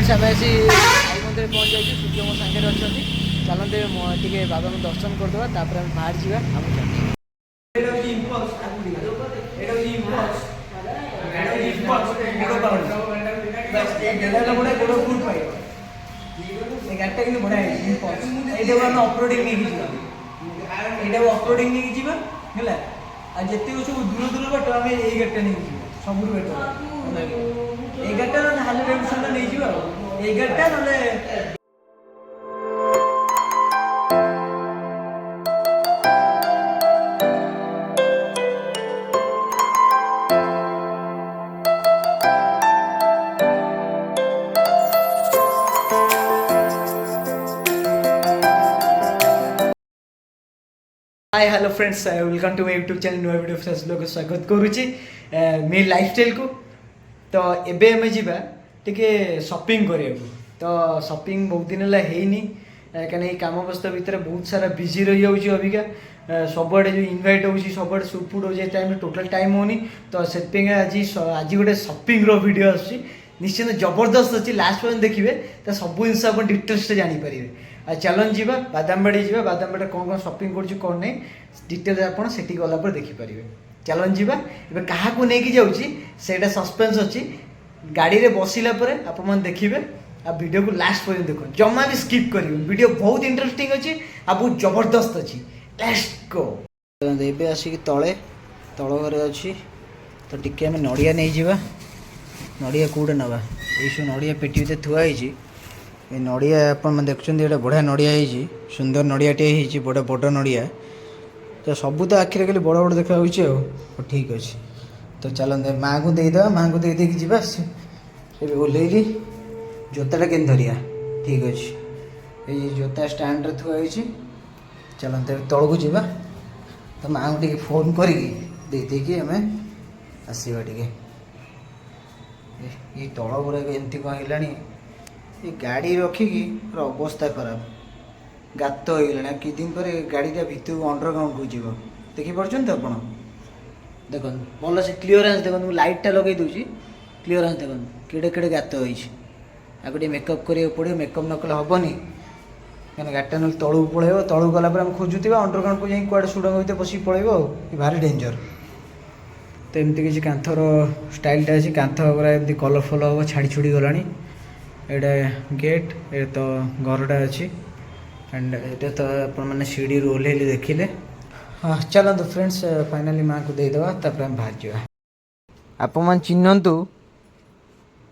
Friends आम आसी साई मंदिर पहुँच जाइए सूर्य मो सागर अच्छा चलते टे बाबा को दर्शन करदे तापर आम बाहर जावा आम अपलोडिंग नहीं जीवा है जिते सब दूर दूर बाट आम यही गाड़ीटा नहीं सब बेटर ये गाड़ीटा ना हाल टेंशन नहीं जीवा ये गाड़ीटा ना hi hello friends welcome to my YouTube channel नुआ वीडियो फ्रेंड्स लोग स्वागत करुच्ची मे लाइफस्टाइल को तो एबे हमें जीवा टिके शॉपिंग करिया तो शॉपिंग बहुत दिन है हैनी कहीं काम व्यवस्था भितर बहुत सारा बिजी रही जाऊँगी अबिका सबुआड़े जो इनवाइट होची सबुआड़े सुट फुट हो टाइम टोटल टाइम होनी तो से आज गोटे शॉपिंग वीडियो आसूँ निश्चित जबरदस्त अच्छी लास्ट पर्यटन देखिए तो सब जिन आप डिटेल्स जानीपर आ चलन जी बादामबाड़ी जी बादामबाड़ी कौन कौन शॉपिंग कर नहीं डिटेल्स आपड़ से गलापर देखिपारे चलन जी क्या लेकिन जाऊँगी सस्पेंस अच्छी गाड़ी में बसला आप देखिए आ वीडियो को लास्ट पर्यटन देख जमा भी स्किप कर वीडियो बहुत इंटरेस्टिंग अच्छी आ बहुत जबरदस्त अच्छी लेट्स गो एबे आसिक तले तल घरे अच्छी तो टिके आम नड़िया नहीं जावा नड़िया कौटे नवा ये सब नड़िया पेटी भर थुआई ये नड़िया आप देखुं बढ़िया नड़िया सुंदर नड़ियाटे बड़ा बड़ नड़िया तो सबू तो आखिर खाली बड़ बड़ देखा ठीक अच्छे तो चलते माँ को देदेवा माँ को दे जावा ओल्लैली जोताटा के धरिया ठीक अच्छे ये जोता स्टैंड रे थुआई चलते तौक जावा तो माँ को फोन करके आम आसवा टे ये तल गुड़ाक एमती कौन है ये गाड़ी रखिकी पूरा अवस्था खराब गात हो गला कि दिन पर गाड़ीटा भितर अंडरग्राउंड को जीव देखिपुर तो आप देख भल से क्लीयरेन्स देखो लाइटा लगे दूसरी क्लीयरेन्स देखो केड़े केड़े गात होगे मेकअप करा पड़ो मेकअप न कले हेनी क्या गाड़ीटा ना तलू पलैब तलू गलापर खोजुवा अंडरग्राउंड को जाए कड़े सुड़ंग भितर बस पलैब भारी डेंजर तो एमती किसी कांथर स्टाइलटा अच्छी कांथ पूरा एमती कलर फल हम छाड़ी छुड़ी गला एटा गेट ये तो घरटा अच्छी एंड ये तो आपने सीढ़ी ओल्ल देखिले हाँ चलते फ्रेंड्स फाइनाली माँ को देदेवा तापर हम बाहर जावा आप चिन्हतु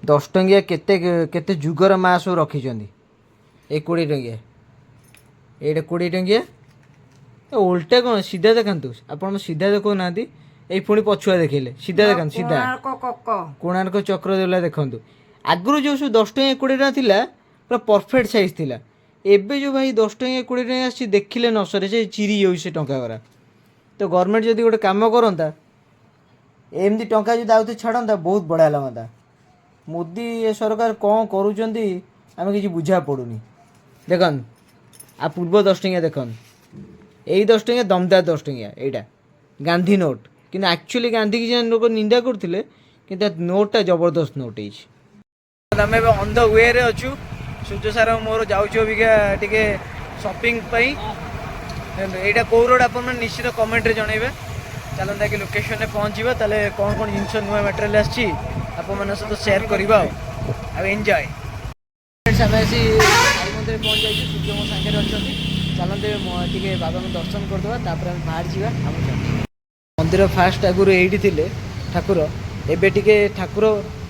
10 टंकिया केते जुगर माँ सब रखी ये 20 टंकिया ये 20 टंकिया उल्टा कौन सीधा देखु आप सीधा देखो ना ये पुणी पछुआ देखिले सीधा देखा सीधा कोणार्क चक्र देला देखु आगु जो सब 10 टंकिया 20 टଙ୍କା थिला पूरा परफेक्ट साइज थिला एबे जो भाई 10 टंकिया 20 टଙ୍କା आसी देखिले नसरे से चिरी जाऊ से टंका गरा तो गवर्नमेंट जदि गोटे काम करता एमती टंका जो आउे छाड़ता बहुत बढ़िया लगता मोदी सरकार कौन करुँच आम कि बुझा पड़ूनी देखन आ पूर्व 10 टंकिया देखन यही 10 टंकिया दमदार 10 टंकिया यहाँ गांधी नोट कि एक्चुअली गांधी की लोक निंदा करते कि नोटा जबरदस्त नोट है आम ऑन द वे रे अच्छु सूर्य सार मोर जाऊँ अबिका टे शॉपिंग यहाँ कौ रोड आप निश्चित कमेंट जनइबे चलता कि लोकेशन में पहुँचा ताले कौन कौन जिन नुआ मटेरियल सहित सेयार करवा एंजॉय आम आसी साई मंदिर पहुँच जाइए सूर्य मो सागर अच्छा चलते टे बाबा को दर्शन करदे तापर हम बाहर जावा आम मंदिर फास्ट आगुरी ये थे ठाकुर एबे टिके ठाकुर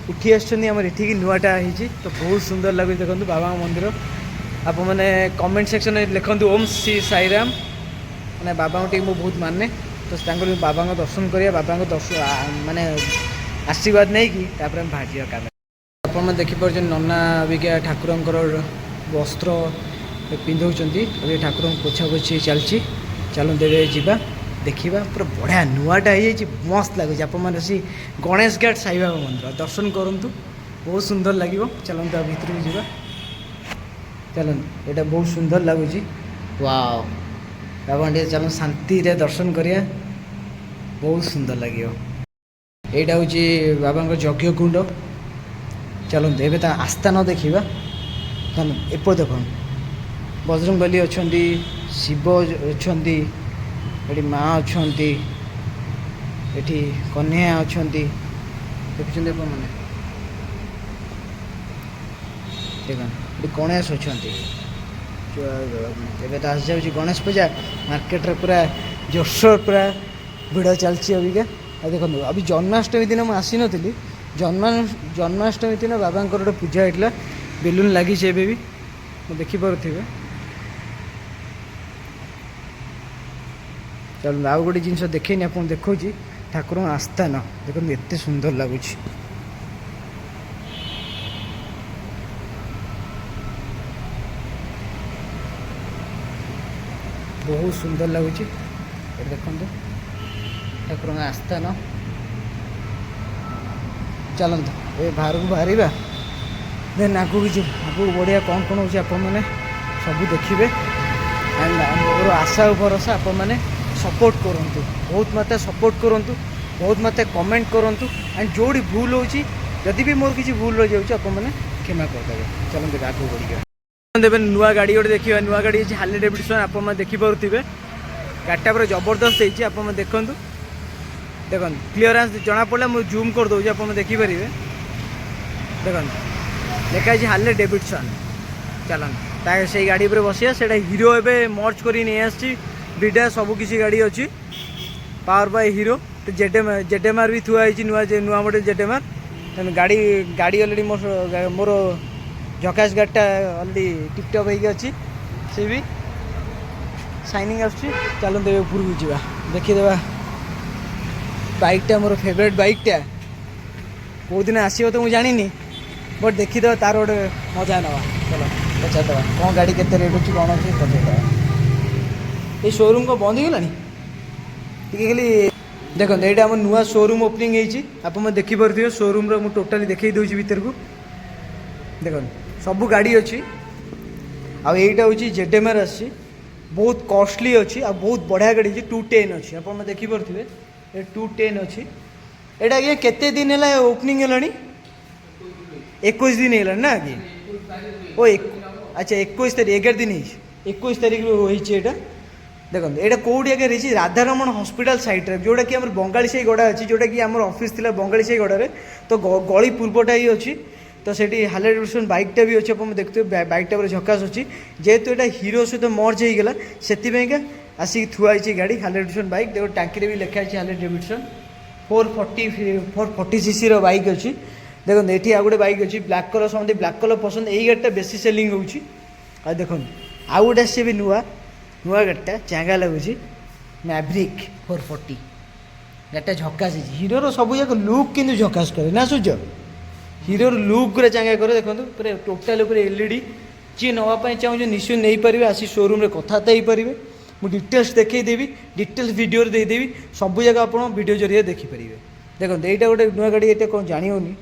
उठी आमर ये नुआटा हो तो बहुत सुंदर लगे देखो बाबा मंदिर आप मैंने कमेंट सेक्शन में लिखु ओम श्री साईराम मैंने बाबा को बहुत माने तो बाबा को दर्शन करिया बाबा को दर्शन माने आशीर्वाद नहीं कि तापर हम बाहर जावा आप देखिपुर नना अबिका ठाकुर वस्त्र पिंधौं अभी ठाकुर पोछा पोछी चलती चलते जावा देखा पूरा बढ़िया नुआटा हो मस्त लगुच आप गणेश घाट साई बाबा मंदिर दर्शन करूँ बहुत सुंदर लगे चलते भितर को जावा चलते यहाँ बहुत सुंदर लगुच वाओ बाबा चलो शांति रे दर्शन करिया बहुत सुंदर लगे यहाँ हूँ बाबा यज्ञ कुंड ଚାଲନ୍ତୁ ଏବେ ତା ଆସ୍ଥାନ ଦେଖିବା। ଏପଟ ଦେଖନ୍ତୁ ବଜରଙ୍ଗବଲି ଅଛନ୍ତି, ଶିବ ଅଛନ୍ତି, ଏଠି ମା ଅଛନ୍ତି, ଏଠି କହ୍ନେୟା ଅଛନ୍ତି, ଦେଖୁଛନ୍ତି ଆପଣମାନେ। ଦେଖନ୍ତୁ ଏଠି ଗଣେଶ ଅଛନ୍ତି। ଏବେ ତ ଆସିଯାଉଛି ଗଣେଶ ପୂଜା, ମାର୍କେଟରେ ପୁରା ଜୋରସୋର ପୁରା ଭିଡ଼ ଚାଲିଛି ଅବିକା। ଆଉ ଦେଖନ୍ତୁ ଅବି ଜନ୍ମାଷ୍ଟମୀ ଦିନ ମୁଁ ଆସିନଥିଲି, ଜନ୍ମାଷ୍ଟମୀ ଦିନ ବାବାଙ୍କର ଗୋଟେ ପୂଜା ହେଇଥିଲା, ବେଲୁନ୍ ଲାଗିଛି ଏବେ ବି ମୁଁ ଦେଖିପାରୁଥିବେ। ଚାଲନ୍ତୁ ଆଉ ଗୋଟେ ଜିନିଷ ଦେଖେଇନି ଆପଣ ଦେଖାଉଛି, ଠାକୁରଙ୍କ ଆସ୍ଥାନ ଦେଖନ୍ତୁ ଏତେ ସୁନ୍ଦର ଲାଗୁଛି। ବହୁତ ସୁନ୍ଦର ଲାଗୁଛି। ଏଠି ଦେଖନ୍ତୁ ଠାକୁରଙ୍କ ଆସ୍ଥାନ। ଚାଲନ୍ତୁ ଏବେ ବାହାରକୁ ବାହାରିବା, ଦେନ୍ ଆଗକୁ ଯିବୁ। ଆଗକୁ ବଢ଼ିଆ କ'ଣ କ'ଣ ହେଉଛି ଆପଣମାନେ ସବୁ ଦେଖିବେ। ଆଣ୍ଡ ମୋର ଆଶା ଓ ଭରସା ଆପଣମାନେ ସପୋର୍ଟ କରନ୍ତୁ, ବହୁତ ମାତ୍ରା ସପୋର୍ଟ କରନ୍ତୁ, ବହୁତ ମାତ୍ରା କମେଣ୍ଟ କରନ୍ତୁ। ଆଣ୍ଡ ଯେଉଁଠି ଭୁଲ ହେଉଛି, ଯଦି ବି ମୋର କିଛି ଭୁଲ ରହିଯାଉଛି ଆପଣମାନେ କ୍ଷମା କରିଦେବେ। ଚାଲନ୍ତୁ ଏବେ ଆଗକୁ ବଢ଼ିବା। ଏବେ ନୂଆ ଗାଡ଼ି ଗୋଟେ ଦେଖିବା। ନୂଆ ଗାଡ଼ି ହେଇଛି ହାର୍ଲେ ଡେଭିଡସନ୍, ଆପଣମାନେ ଦେଖିପାରୁଥିବେ। ଗାଡ଼ିଟା ପୁରା ଜବରଦସ୍ତ ହେଇଛି, ଆପଣମାନେ ଦେଖନ୍ତୁ। ଦେଖନ୍ତୁ କ୍ଲିୟରାନ୍ସ ଜଣାପଡ଼ିଲା, ମୁଁ ଜୁମ୍ କରିଦେଉଛି, ଆପଣମାନେ ଦେଖିପାରିବେ। ଦେଖନ୍ତୁ ଲେଖା ହେଇଛି ହାର୍ଲେ ଡେଭିଡସନ୍। ଚାଲନ୍ତୁ ତା ସେଇ ଗାଡ଼ି ଉପରେ ବସିବା। ସେଇଟା ହିରୋ ଏବେ ମର୍ଜ କରି ନେଇ ଆସିଛି, ବିଡ଼ା ସବୁ କିଛି ଗାଡ଼ି ଅଛି ପାୱାର ବାଇ ହିରୋ। ତ ଜେଡେମାର ବି ଥୁଆ ହେଇଛି, ନୂଆ ମଡ଼େଲ ଜେଡେମାର। ଗାଡ଼ି ଅଲରେଡ଼ି ମୋର ଝକାସ ଗାଡ଼ିଟା ଅଲରେଡ଼ି ଟିପଟପ୍ ହେଇକି ଅଛି, ସେ ବି ସାଇନିଂ ଆସୁଛି। ଚାଲନ୍ତୁ ଏବେ ଉପରକୁ ଯିବା, ଦେଖିଦେବା ବାଇକ୍ଟା, ମୋର ଫେଭରେଟ୍ ବାଇକ୍ଟା। କେଉଁଦିନ ଆସିବ ତ ମୁଁ ଜାଣିନି, ବଟ୍ ଦେଖିଦେବା, ତାର ଗୋଟେ ମଜା ନେବା। ଚାଲ ପଚାରିଦେବା କ'ଣ ଗାଡ଼ି କେତେ ରେଟ୍ ଅଛି, କ'ଣ ଅଛି ପଚାରିଦେବା। ଏଇ ସୋରୁମ୍ କ'ଣ ବନ୍ଦ ହେଇଗଲାଣି ଟିକେ ଖାଲି ଦେଖନ୍ତୁ। ଏଇଟା ଆମର ନୂଆ ସୋରୁମ୍ ଓପନିଂ ହେଇଛି, ଆପଣମାନେ ଦେଖିପାରୁଥିବେ। ସୋରୁମ୍ର ମୁଁ ଟୋଟାଲି ଦେଖେଇ ଦେଉଛି ଭିତରକୁ। ଦେଖନ୍ତୁ ସବୁ ଗାଡ଼ି ଅଛି। ଆଉ ଏଇଟା ହେଉଛି ଜେଡେମାର ଆସିଛି, ବହୁତ କଷ୍ଟଲି ଅଛି ଆଉ ବହୁତ ବଢ଼ିଆ ଗାଡ଼ି ଅଛି। 210 ଅଛି, ଆପଣମାନେ ଦେଖିପାରୁଥିବେ। ଏ 210 ଅଛି। ଏଇଟା ଆଜ୍ଞା କେତେ ଦିନ ହେଲା ଓପନିଂ ହେଲାଣି? 21 ଦିନ ହେଇଗଲାଣି ନା ଆଜ୍ଞା? ଓ ଆଚ୍ଛା 21 ତାରିଖ, 11 ଦିନ ହେଇଛି, 21 ତାରିଖରୁ ହେଇଛି ଏଇଟା। ଦେଖନ୍ତୁ ଏଇଟା କେଉଁଠି ଆଜ୍ଞା ହେଇଛି? ରାଧାରମଣ ହସ୍ପିଟାଲ ସାଇଡ଼୍ରେ, ଯେଉଁଟାକି ଆମର ବଙ୍ଗାଳୀ ସାହି ଗଡ଼ା ଅଛି, ଯେଉଁଟାକି ଆମର ଅଫିସ୍ ଥିଲା ବଙ୍ଗାଳୀ ସାହି ଗଡ଼ାରେ। ତ ଗଳି ପୂର୍ବଟା ହିଁ ଅଛି। ତ ସେଠି ହାର୍ଲେ ଡେଭିଡସନ୍ ବାଇକ୍ଟା ବି ଅଛି, ଆପଣ ଦେଖୁଥିବେ। ବାଇକ୍ଟା ପୁରା ଝକାସ ଅଛି। ଯେହେତୁ ଏଇଟା ହିରୋ ସହିତ ମର୍ଜ ହେଇଗଲା, ସେଥିପାଇଁକା ଆସିକି ଥୁଆ ହେଇଛି ଗାଡ଼ି ହାର୍ଲେ ଡେଭିଡସନ୍ ବାଇକ୍। ଦେଖੋ ଟାଙ୍କିରେ ବି ଲେଖା ହେଇଛି ହାର୍ଲେ ଡେଭିଡସନ୍। 440 cc ବାଇକ୍ ଅଛି। ଦେଖନ୍ତୁ ଏଠି ଆଉ ଗୋଟେ ବାଇକ୍ ଅଛି ବ୍ଲାକ୍ କଲର୍, ସମସ୍ତେ ବ୍ଲାକ୍ କଲର୍ ପସନ୍ଦ। ଏଇ ଗାଡ଼ିଟା ବେଶୀ ସେଲିଂ ହେଉଛି। ଆଉ ଦେଖନ୍ତୁ ଆଉ ଗୋଟେ ଆସିଛି ବି ନୂଆ ଗାଡ଼ିଟା, ଚାଙ୍ଗା ଲାଗୁଛି, ମ୍ୟାଭରିକ୍ 440। ଗାଡ଼ିଟା ଝକାସ ହେଇଛି। ହିରୋର ସବୁ ଯାକ ଲୁକ୍ କିନ୍ତୁ ଝକାସ କରେ ନା ସୂର୍ଯ୍ୟ? ହିରୋର ଲୁକ୍ ପୁରା ଚାଙ୍ଗା କରେ। ଦେଖନ୍ତୁ ପୁରା ଟୋଟାଲ୍ ଉପରେ LED। ଯିଏ ନେବା ପାଇଁ ଚାହୁଁଛନ୍ତି ନିଶ୍ଚୟ ନେଇପାରିବେ, ଆସି ସୋରୁମ୍ରେ କଥାବାର୍ତ୍ତା ହେଇପାରିବେ। ମୁଁ ଡିଟେଲ୍ସ ଦେଖେଇଦେବି, ଡିଟେଲ୍ସ ଭିଡ଼ିଓରେ ଦେଇଦେବି, ସବୁ ଜାଗା ଆପଣ ଭିଡ଼ିଓ ଜରିଆରେ ଦେଖିପାରିବେ। ଦେଖନ୍ତୁ ଏଇଟା ଗୋଟେ ନୂଆ ଗାଡ଼ି, ଏଇଟା କ'ଣ ଜାଣି ହେଉନି,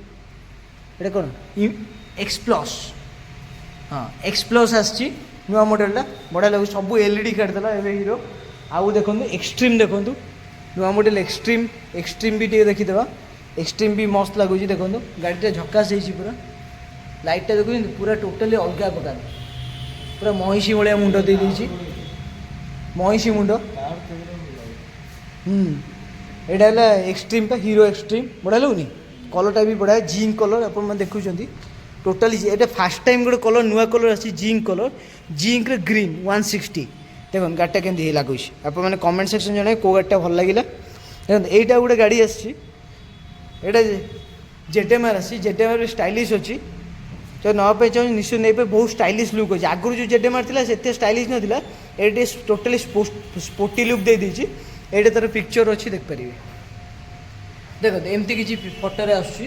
ଏଇଟା କ'ଣ ଏକ୍ସପ୍ଲସ୍। ହଁ ଏକ୍ସପ୍ଲସ୍ ଆସିଛି ନୂଆ ମଡ଼େଲଟା, ବଢ଼ିଆ ଲାଗୁଛି। ସବୁ LED କାଟିଦେଲା ଏବେ ହିରୋ। ଆଉ ଦେଖନ୍ତୁ ଏକ୍ସଟ୍ରିମ୍, ଦେଖନ୍ତୁ ନୂଆ ମଡ଼େଲ ଏକ୍ସଟ୍ରିମ୍ ବି ଟିକେ ଦେଖିଦେବା। ଏକ୍ସଟ୍ରିମ୍ ବି ମସ୍ତ ଲାଗୁଛି। ଦେଖନ୍ତୁ ଗାଡ଼ିଟା ଝକାସ ହେଇଛି ପୁରା। ଲାଇଟ୍ଟା ଦେଖୁଛନ୍ତି ପୁରା ଟୋଟାଲି ଅଲଗା ପ୍ରକାର, ପୁରା ମହିଷୀ ଭଳିଆ ମୁଣ୍ଡ ଦେଇଦେଇଛି, ମହିଷୀ ମୁଣ୍ଡ। ଏଇଟା ହେଲା ଏକ୍ସଟ୍ରିମ୍ ବା ହିରୋ ଏକ୍ସଟ୍ରିମ୍, ବଢ଼ିଆ ଲାଗୁନି? କଲର୍ଟା ବି ବଢ଼ିଆ, ଜିଙ୍କ୍ କଲର୍ ଆପଣମାନେ ଦେଖୁଛନ୍ତି। ଟୋଟାଲି ଏଇଟା ଫାର୍ଷ୍ଟ ଟାଇମ୍ ଗୋଟେ କଲର୍, ନୂଆ କଲର୍ ଆସିଛି, ଜିଙ୍କ୍ କଲର୍, ଜିଙ୍କ୍ରେ ଗ୍ରୀନ୍ 160। ଦେଖନ୍ତୁ ଗାଡ଼ିଟା କେମିତି ଲାଗୁଛି, ଆପଣମାନେ କମେଣ୍ଟ ସେକ୍ସନ୍ ଜଣାଇ କେଉଁ ଗାଡ଼ିଟା ଭଲ ଲାଗିଲା। ଦେଖନ୍ତୁ ଏଇଟା ଗୋଟେ ଗାଡ଼ି ଆସିଛି, ଏଇଟା ଜେଡେମାର ଆସିଛି। ଜେଡେମାର ବି ଷ୍ଟାଇଲିଶ୍ ଅଛି, ତ ନେବା ପାଇଁ ଚାହୁଁଛି ନିଶ୍ଚୟ ନେଇପାରିବେ। ବହୁତ ଷ୍ଟାଇଲିଶ୍ ଲୁକ୍ ଅଛି। ଆଗରୁ ଯେଉଁ ଜେଡେମାର ଥିଲା ସେତେ ଷ୍ଟାଇଲିଶ୍ ନଥିଲା, ଏଇଟା ଟୋଟାଲି ସ୍ପୋର୍ଟି ଲୁକ୍ ଦେଇଦେଇଛି। ଏଇଟା ତା'ର ପିକ୍ଚର୍ ଅଛି, ଦେଖିପାରିବେ। ଦେଖନ୍ତୁ ଏମିତି କିଛି ଫଟୋରେ ଆସୁଛି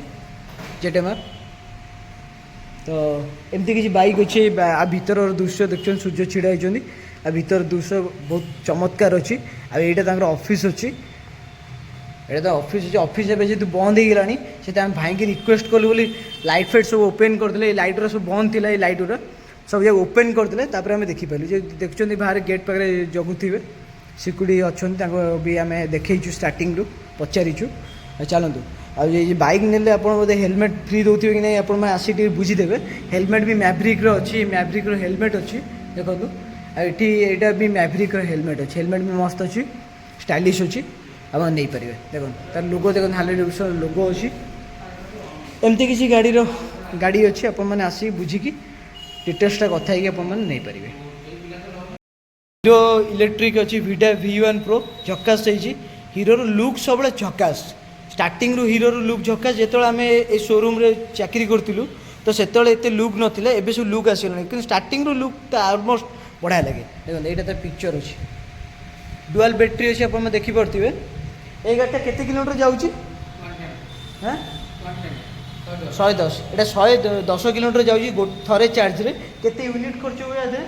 ଜେଡେମାର। ତ ଏମିତି କିଛି ବାଇକ୍ ଅଛି। ଆ ଭିତରର ଦୃଶ୍ୟ ଦେଖୁଛନ୍ତି, ସୂର୍ଯ୍ୟ ଛିଡ଼ା ହେଇଛନ୍ତି। ଆ ଭିତର ଦୃଶ୍ୟ ବହୁତ ଚମତ୍କାର ଅଛି। ଆଉ ଏଇଟା ତାଙ୍କର ଅଫିସ୍ ଅଛି, ଏଇଟା ତ ଅଫିସ୍ ଅଛି। ଅଫିସ୍ ଏବେ ଯେହେତୁ ବନ୍ଦ ହେଇଗଲାଣି, ସେଥିପାଇଁ ଆମେ ଭାଇକି ରିକ୍ୱେଷ୍ଟ କଲୁ ବୋଲି ଲାଇଟ୍ ଫାଇଟ୍ ସବୁ ଓପେନ୍ କରିଦେଲେ। ଏଇ ଲାଇଟ୍ର ସବୁ ବନ୍ଦ ଥିଲା, ଏଇ ଲାଇଟ୍ର ସବୁ ଯାକ ଓପେନ୍ କରିଦେଲେ। ତାପରେ ଆମେ ଦେଖିପାରିଲୁ ଯେ ଦେଖୁଛନ୍ତି ବାହାରେ ଗେଟ୍ ପାଖରେ ଜଗୁଥିବେ ସିକ୍ୟୁରିଟି ଅଛନ୍ତି, ତାଙ୍କୁ ବି ଆମେ ଦେଖେଇଛୁ ଷ୍ଟାର୍ଟିଂରୁ, ପଚାରିଛୁ। ଚାଲନ୍ତୁ ये बाइक नेले आप हेलमेट फ्री दौथे कि नहीं आप आसिक बुझीदे हेलमेट भी मैभ्रिक्र अच्छी मैभ्रिक्र हेलमेट अच्छी देखो ये यहाँ भी मैभ्रिक्र हेलमेट अच्छी हेलमेट भी मस्त अच्छी स्टाइलिश अच्छी आप नहीं पारे देखो तार लोगो देखो हार्ले डेविडसन लोगो अच्छी एमती किसी गाड़ी अच्छी आप आसिक बुझिकी डिटेल्सटा कथा नहीं पारे हीरो इलेक्ट्रिक अच्छी वीडा V1 Pro झकास चाहिए हीरोर लुक सब झकास स्टार्टिंग रू हीरोर लुक झकास जो आम ए शोरूम रे चाकरी करूँ तो से लुक नाला एवं सब लुक आसगला कि स्टार्टिंग रू लुक तो अलमोस्ट बढ़िया लगे देखो यहाँ तो पिक्चर अच्छी डुआल बैटेरी अच्छी आप देखिपे ये गाड़ी केते किलोमीटर जाऊँगी हाँ 110 এটা 110 किलोमीटर जाऊँगी थे चार्ज रे केते यूनिट खर्च हुए आधे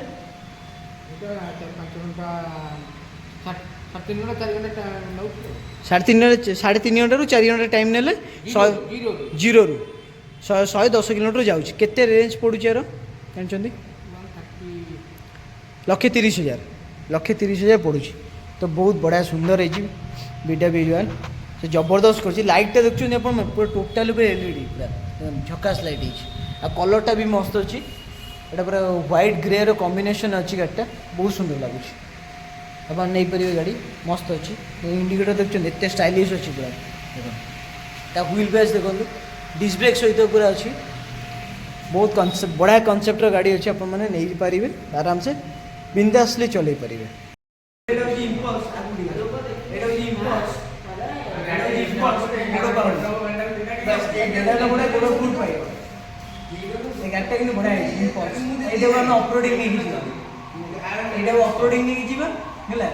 साढ़े तीन घंटा 4 घंटा टाइम ने जीरो रू 110 किलोमीटर जाऊँगी केते रेंज पड़ू यार जानते 1,30,000 पड़ू तो बहुत बढ़िया सुंदर है बीटा V1 से जबरदस्त कर लाइटा देखुं आप पूरा टोटाल LED पूरा झकास लाइट है कलरटा भी मस्त अच्छी यहाँ पूरा व्हाइट ग्रे रो कॉम्बिनेशन अच्छी गाड़ीटा बहुत सुंदर लगुच आप नहीं पारे गाड़ी मस्त अच्छी इंडिकेटर देखते एत स्टाइलिश अच्छी पूरा देखो व्हील बेस देखो डिस्क ब्रेक सहित पूरा अच्छी बहुत कनसेप्ट बढ़िया कनसेप्टर गाड़ी अच्छी आप नहीं पारे आराम से बिंदासली चल पारे ऑफरोडिंग नहीं ऑफरोडिंग नहीं है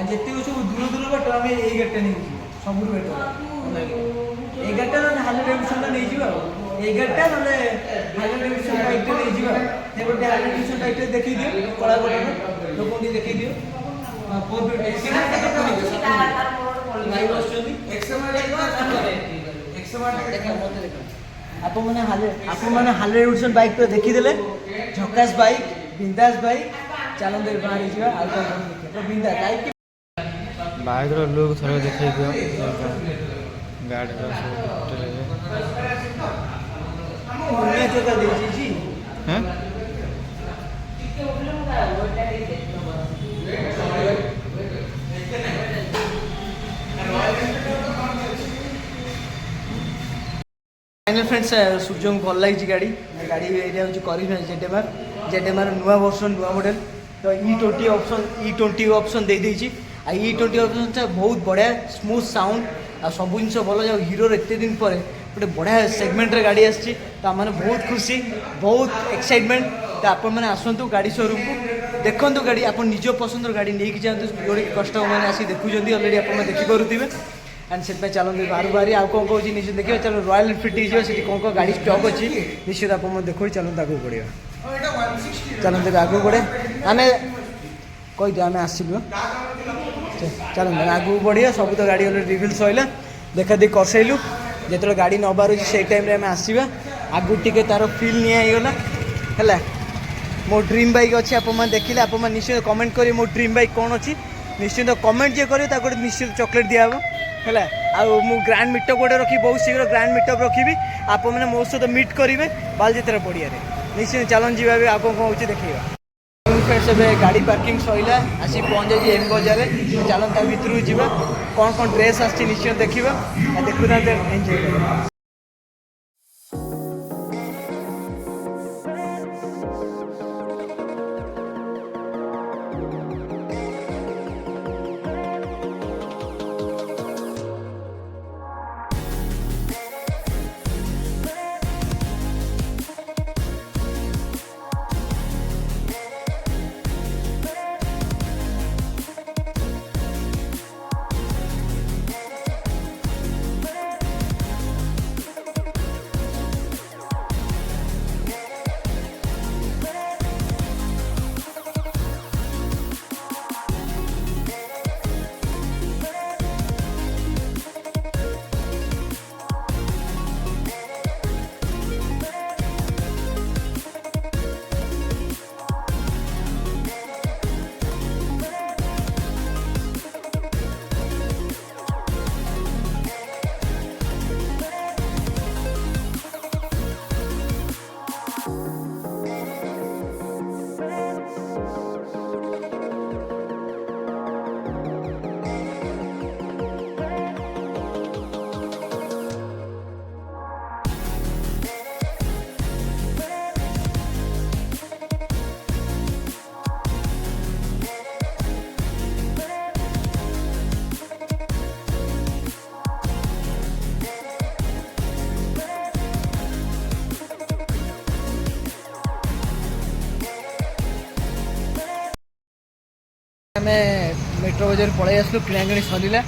जिते सब दूर दूर बाट आम ये गाड़ीटा नहीं सब बेटर ये गाड़ीटा ना हार्ले डेविडसन नहीं ये गाड़ीटा ना हार्ले डेविडसन बाइकटा नहीं हार्ले डेविडसन बाइकटा देखी दियो कला कलर लोक देखी दियो आप मैंने हार्ले डेविडसन बाइक पे देखीदे झकास बाइक बिंदास बाइक चलते बाहरी जा बिंदास बाइक बाइक लुक थोड़ा देखिए गाड़ी हाँ फाइनल फ्रेंड्स सूर्य को भल लगी गाड़ी गाड़ी एरिया हूँ जेडेमार नुआ वर्सन नुआ मॉडल तो E20 ऑप्शन दे देछि E20 ऑप्शन बहुत बढ़िया स्मूथ साउंड आ सब जिन भल जो हीरो एत दिन पर गोटे बढ़िया सेगमेंट रे गाड़ी आसी तो आम बहुत खुशी बहुत एक्साइटमेंट तो आप मैंने आसतु गाड़ी शोरूम को देखूँ गाड़ी आप निज पसंद गाड़ी नहीं जातु जोड़े कस्टमर मैंने आसी देखुं अलरेडी आप देखिपे एंड से चलते बाहर बाहरी आउ कौन कौन निश्चित देखिए चलो रॉयल एनफिल्ड से कौन कौन गाड़ी स्टॉक अच्छी निश्चित आप देखो चलते आगे बढ़िया चलते आगे बढ़े आम कहीदे आम आसलु चलते आगे बढ़िया सब तो गाड़ी रिव्यू सैला देखा देखी करसैलु जो गाड़ी नबार से टाइम आम आसवा आगु टे तार फिल निगला है मो ड्रीम बाइक अच्छी आप देखिले आप निश्चित कमेंट करें मो ड्रीम बाइक कौन अच्छी निश्चित कमेंट जे करेंगे गोटे निश्चित चॉकलेट दिया है आउ ग्रांड मीटअप गोटे रखी बहुत शीघ्र ग्रांड मीटअप रखी आप मैंने मो सहित मीट करेंगे बालजित्रा पड़िया निश्चित चलन जी आप कौन कौन देखा फ्रेंड्स गाड़ी पार्किंग सैला आसी पहुँच जाए एम बजार चलता भितर जावा कौन कौन ड्रेस आसी निश्चित देखा देखुना एंजॉय कर आमे मेट्रो बजार पलि आसलु किणाकिणी सरला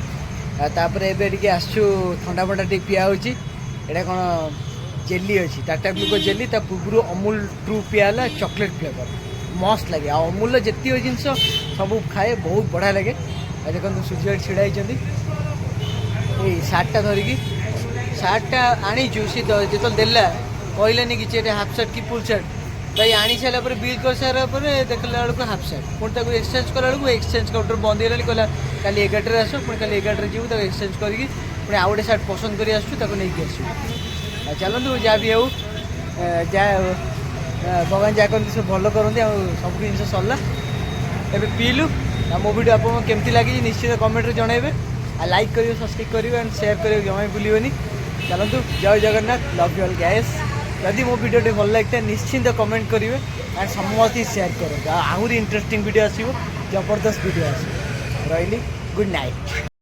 तापर एबे टिके आसछु ठंडा फंडा टिके पिया होची एटा कोन जेली अच्छी टाटा ग्लूकोज जेली ता पूर्व अमूल ट्रू पियाला चॉकलेट फ्लेवर मस्त लगे आ अमूल जितक जिनस सब खाए बहुत बढ़िया लगे आ देखो सूर्य छिड़ा ये सार्टा धरिकी सार्टा आनीचु सी जो देला कहलानी कि हाफ सार्ट कि फुल सार्ट भाई आनी सारापर बिल कर सारा देखला बेलू हाफ सार्ट पुणी एक्सचेंज कला बेलू एक्सचेंज काउंटर बंद होगा कहला काली 11 आस पुणी काली 11 जीव एक्सचेंज करके पुणी आउ गोटे सार्ट पसंद कर नहीं आसू चलतु जहाँ भी हूँ भगवान जहाँ करते सब भल करते सब जिन सरला एवं पीलु मो भिडियो आप केमती लगी निश्चित कमेंट जनइबे आ लाइक करियो सब्सक्राइब करियो एंड शेयर करियो जमा भूलियोनी चलतु जय Jagannath love you all guys जदि मो भिडियो भल लगे निश्चिंत कमेंट करेंगे एंड समस्त शेयर करेंगे आहरी इंटरेस्टिंग वीडियो आसो जबरदस्त वीडियो आस रही गुड नाइट।